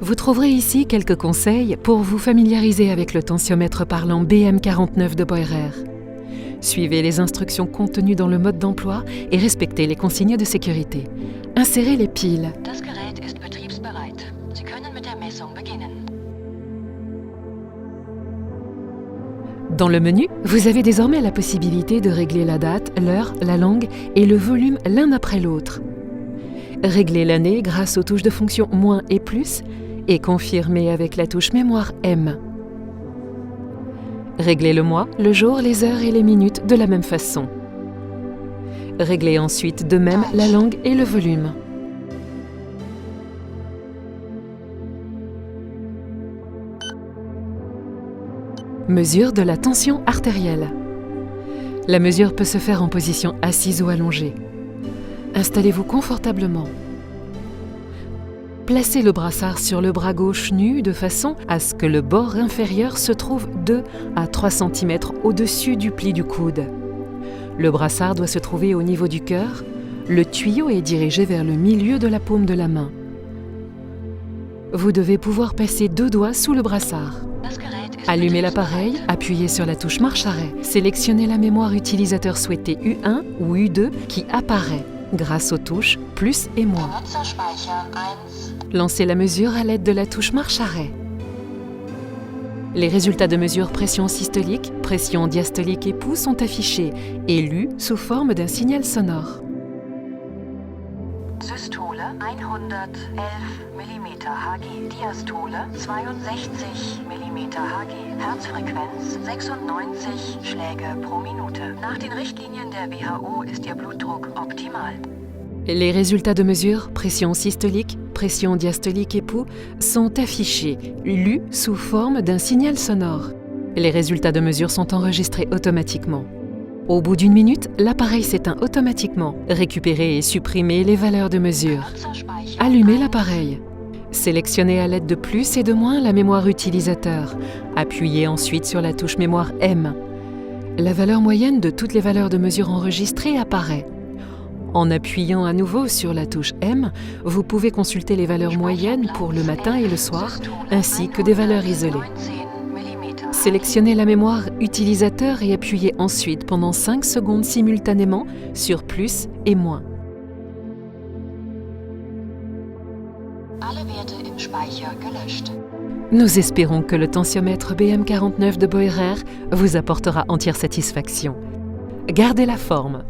Vous trouverez ici quelques conseils pour vous familiariser avec le tensiomètre parlant BM49 de Beurer. Suivez les instructions contenues dans le mode d'emploi et respectez les consignes de sécurité. Insérez les piles. Das Gerät ist betriebsbereit. Sie können mit der Messung beginnen. Dans le menu, vous avez désormais la possibilité de régler la date, l'heure, la langue et le volume l'un après l'autre. Réglez l'année grâce aux touches de fonction moins et plus et confirmez avec la touche mémoire M. Réglez le mois, le jour, les heures et les minutes de la même façon. Réglez ensuite de même la langue et le volume. Mesure de la tension artérielle. La mesure peut se faire en position assise ou allongée. Installez-vous confortablement. Placez le brassard sur le bras gauche nu de façon à ce que le bord inférieur se trouve 2 à 3 cm au-dessus du pli du coude. Le brassard doit se trouver au niveau du cœur. Le tuyau est dirigé vers le milieu de la paume de la main. Vous devez pouvoir passer 2 doigts sous le brassard. Allumez l'appareil, appuyez sur la touche marche-arrêt. Sélectionnez la mémoire utilisateur souhaitée U1 ou U2 qui apparaît grâce aux touches plus et moins. Lancez la mesure à l'aide de la touche marche-arrêt. Les résultats de mesure pression systolique, pression diastolique et pouls sont affichés et lus sous forme d'un signal sonore. Systole 111 mm Hg, Diastole 62 mm Hg, Herzfrequenz 96 Schläge pro Minute. Nach den Richtlinien der WHO ist Ihr Blutdruck optimal. Les résultats de mesure, pression systolique, pression diastolique et pouls, sont affichés, lus sous forme d'un signal sonore. Les résultats de mesure sont enregistrés automatiquement. Au bout d'1 minute, l'appareil s'éteint automatiquement. Récupérez et supprimez les valeurs de mesure. Allumez l'appareil. Sélectionnez à l'aide de plus et de moins la mémoire utilisateur. Appuyez ensuite sur la touche mémoire M. La valeur moyenne de toutes les valeurs de mesure enregistrées apparaît. En appuyant à nouveau sur la touche M, vous pouvez consulter les valeurs moyennes pour le matin et le soir, ainsi que des valeurs isolées. Sélectionnez la mémoire utilisateur et appuyez ensuite pendant 5 secondes simultanément sur plus et moins. Alle Werte im Speicher gelöscht. Nous espérons que le tensiomètre BM49 de Beurer vous apportera entière satisfaction. Gardez la forme.